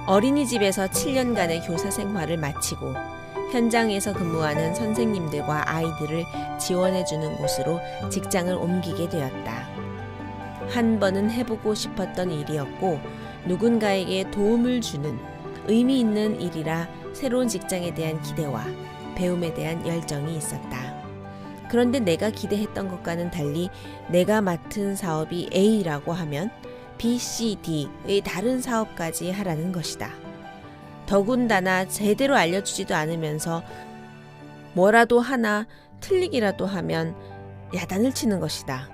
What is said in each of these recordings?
어린이집에서 7년간의 교사 생활을 마치고 현장에서 근무하는 선생님들과 아이들을 지원해주는 곳으로 직장을 옮기게 되었다. 한 번은 해보고 싶었던 일이었고 누군가에게 도움을 주는 의미 있는 일이라 새로운 직장에 대한 기대와 배움에 대한 열정이 있었다. 그런데 내가 기대했던 것과는 달리 내가 맡은 사업이 A라고 하면 B, C, D의 다른 사업까지 하라는 것이다. 더군다나 제대로 알려주지도 않으면서 뭐라도 하나 틀리기라도 하면 야단을 치는 것이다.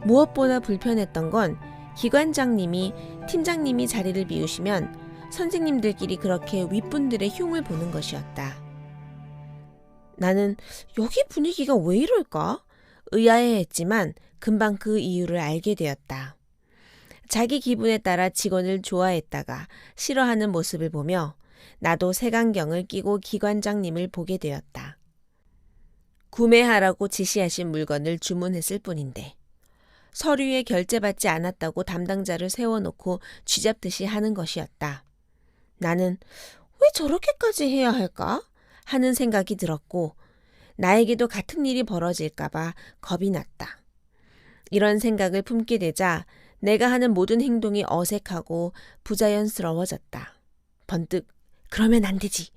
무엇보다 불편했던 건 기관장님이 팀장님이 자리를 비우시면 선생님들끼리 그렇게 윗분들의 흉을 보는 것이었다. 나는 여기 분위기가 왜 이럴까? 의아해했지만 금방 그 이유를 알게 되었다. 자기 기분에 따라 직원을 좋아했다가 싫어하는 모습을 보며 나도 색안경을 끼고 기관장님을 보게 되었다. 구매하라고 지시하신 물건을 주문했을 뿐인데 서류에 결제받지 않았다고 담당자를 세워놓고 쥐잡듯이 하는 것이었다. 나는 왜 저렇게까지 해야 할까? 하는 생각이 들었고 나에게도 같은 일이 벌어질까봐 겁이 났다. 이런 생각을 품게 되자 내가 하는 모든 행동이 어색하고 부자연스러워졌다. 번뜩 그러면 안 되지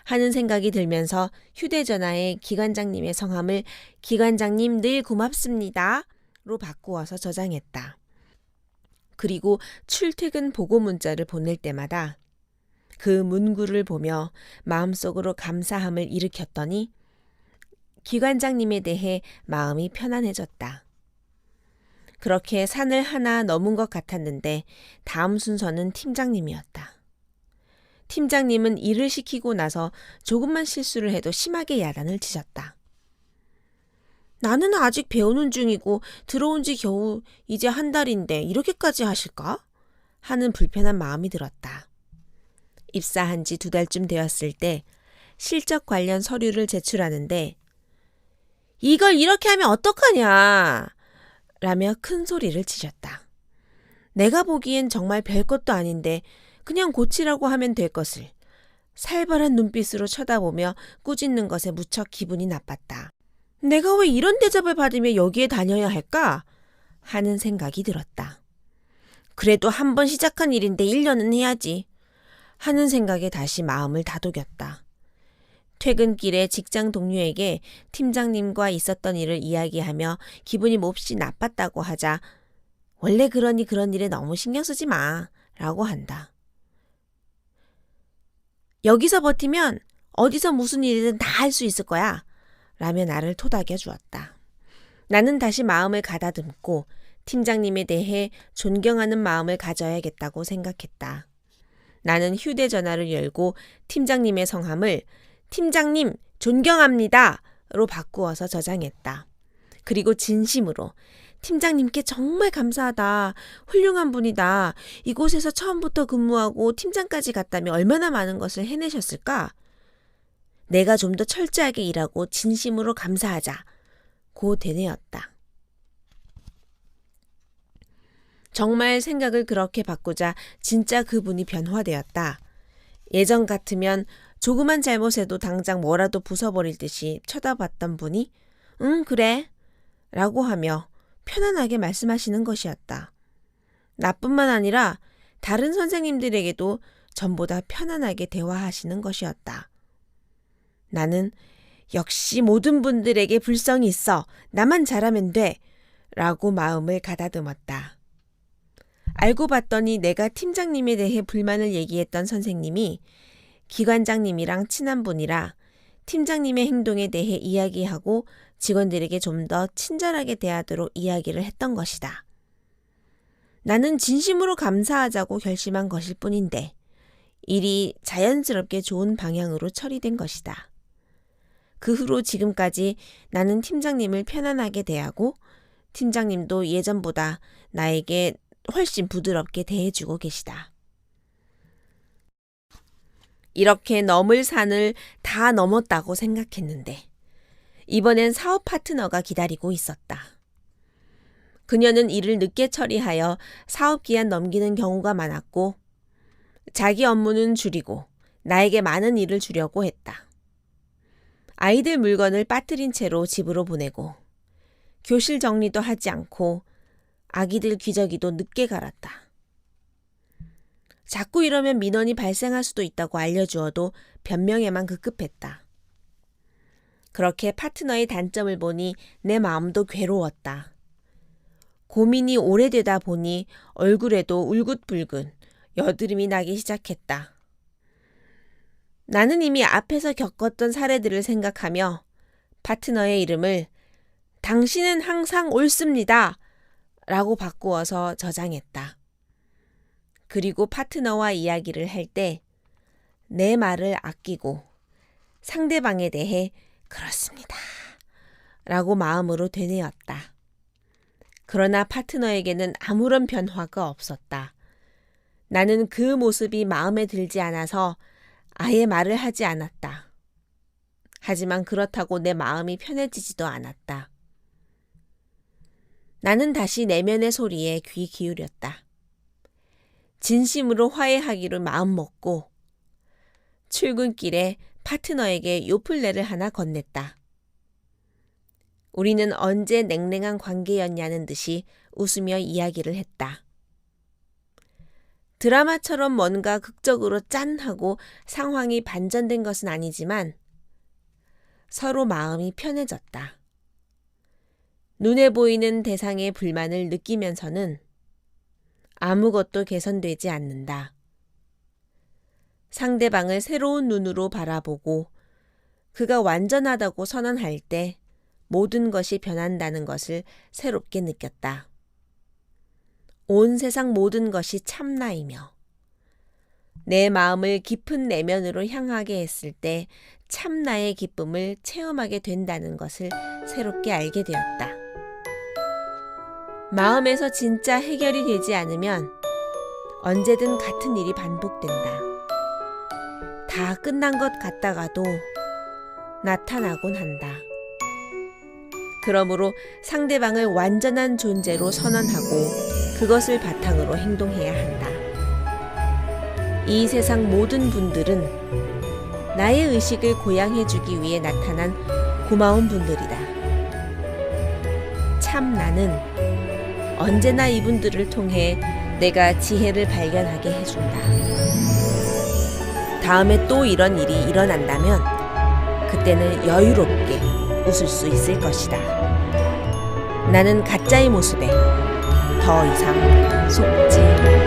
하는 생각이 들면서 휴대전화에 기관장님의 성함을 기관장님 늘 고맙습니다 로 바꾸어서 저장했다. 그리고 출퇴근 보고 문자를 보낼 때마다 그 문구를 보며 마음속으로 감사함을 일으켰더니 기관장님에 대해 마음이 편안해졌다. 그렇게 산을 하나 넘은 것 같았는데 다음 순서는 팀장님이었다. 팀장님은 일을 시키고 나서 조금만 실수를 해도 심하게 야단을 치셨다. 나는 아직 배우는 중이고 들어온 지 겨우 이제 한 달인데 이렇게까지 하실까? 하는 불편한 마음이 들었다. 입사한 지 2달쯤 되었을 때 실적 관련 서류를 제출하는데 이걸 이렇게 하면 어떡하냐? 라며 큰 소리를 치셨다. 내가 보기엔 정말 별것도 아닌데 그냥 고치라고 하면 될 것을 살벌한 눈빛으로 쳐다보며 꾸짖는 것에 무척 기분이 나빴다. 내가 왜 이런 대접을 받으며 여기에 다녀야 할까? 하는 생각이 들었다. 그래도 한 번 시작한 일인데 1년은 해야지. 하는 생각에 다시 마음을 다독였다. 퇴근길에 직장 동료에게 팀장님과 있었던 일을 이야기하며 기분이 몹시 나빴다고 하자 원래 그러니 그런 일에 너무 신경 쓰지 마 라고 한다. 여기서 버티면 어디서 무슨 일이든 다 할 수 있을 거야 라며 나를 토닥여 주었다. 나는 다시 마음을 가다듬고 팀장님에 대해 존경하는 마음을 가져야겠다고 생각했다. 나는 휴대전화를 열고 팀장님의 성함을 팀장님 존경합니다 로 바꾸어서 저장했다. 그리고 진심으로 팀장님께 정말 감사하다. 훌륭한 분이다. 이곳에서 처음부터 근무하고 팀장까지 갔다면 얼마나 많은 것을 해내셨을까? 내가 좀 더 철저하게 일하고 진심으로 감사하자. 고 되뇌었다. 정말 생각을 그렇게 바꾸자 진짜 그분이 변화되었다. 예전 같으면 조그만 잘못에도 당장 뭐라도 부숴버릴 듯이 쳐다봤던 분이 응 그래 라고 하며 편안하게 말씀하시는 것이었다. 나뿐만 아니라 다른 선생님들에게도 전보다 편안하게 대화하시는 것이었다. 나는 역시 모든 분들에게 불성이 있어. 나만 잘하면 돼. 라고 마음을 가다듬었다. 알고 봤더니 내가 팀장님에 대해 불만을 얘기했던 선생님이 기관장님이랑 친한 분이라 팀장님의 행동에 대해 이야기하고 직원들에게 좀 더 친절하게 대하도록 이야기를 했던 것이다. 나는 진심으로 감사하자고 결심한 것일 뿐인데 일이 자연스럽게 좋은 방향으로 처리된 것이다. 그 후로 지금까지 나는 팀장님을 편안하게 대하고 팀장님도 예전보다 나에게 훨씬 부드럽게 대해주고 계시다. 이렇게 넘을 산을 다 넘었다고 생각했는데 이번엔 사업 파트너가 기다리고 있었다. 그녀는 일을 늦게 처리하여 사업 기한 넘기는 경우가 많았고 자기 업무는 줄이고 나에게 많은 일을 주려고 했다. 아이들 물건을 빠뜨린 채로 집으로 보내고 교실 정리도 하지 않고 아기들 기저귀도 늦게 갈았다. 자꾸 이러면 민원이 발생할 수도 있다고 알려주어도 변명에만 급급했다. 그렇게 파트너의 단점을 보니 내 마음도 괴로웠다. 고민이 오래되다 보니 얼굴에도 울긋불긋 여드름이 나기 시작했다. 나는 이미 앞에서 겪었던 사례들을 생각하며 파트너의 이름을 당신은 항상 옳습니다 라고 바꾸어서 저장했다. 그리고 파트너와 이야기를 할 때 내 말을 아끼고 상대방에 대해 그렇습니다 라고 마음으로 되뇌었다. 그러나 파트너에게는 아무런 변화가 없었다. 나는 그 모습이 마음에 들지 않아서 아예 말을 하지 않았다. 하지만 그렇다고 내 마음이 편해지지도 않았다. 나는 다시 내면의 소리에 귀 기울였다. 진심으로 화해하기로 마음먹고 출근길에 파트너에게 요플레를 하나 건넸다. 우리는 언제 냉랭한 관계였냐는 듯이 웃으며 이야기를 했다. 드라마처럼 뭔가 극적으로 짠하고 상황이 반전된 것은 아니지만 서로 마음이 편해졌다. 눈에 보이는 대상의 불만을 느끼면서는 아무것도 개선되지 않는다. 상대방을 새로운 눈으로 바라보고 그가 완전하다고 선언할 때 모든 것이 변한다는 것을 새롭게 느꼈다. 온 세상 모든 것이 참나이며 내 마음을 깊은 내면으로 향하게 했을 때 참나의 기쁨을 체험하게 된다는 것을 새롭게 알게 되었다. 마음에서 진짜 해결이 되지 않으면 언제든 같은 일이 반복된다. 다 끝난 것 같다가도 나타나곤 한다. 그러므로 상대방을 완전한 존재로 선언하고 그것을 바탕으로 행동해야 한다. 이 세상 모든 분들은 나의 의식을 고양해주기 위해 나타난 고마운 분들이다. 참 나는 언제나 이분들을 통해 내가 지혜를 발견하게 해준다. 다음에 또 이런 일이 일어난다면 그때는 여유롭게 웃을 수 있을 것이다. 나는 가짜의 모습에 더 이상 속지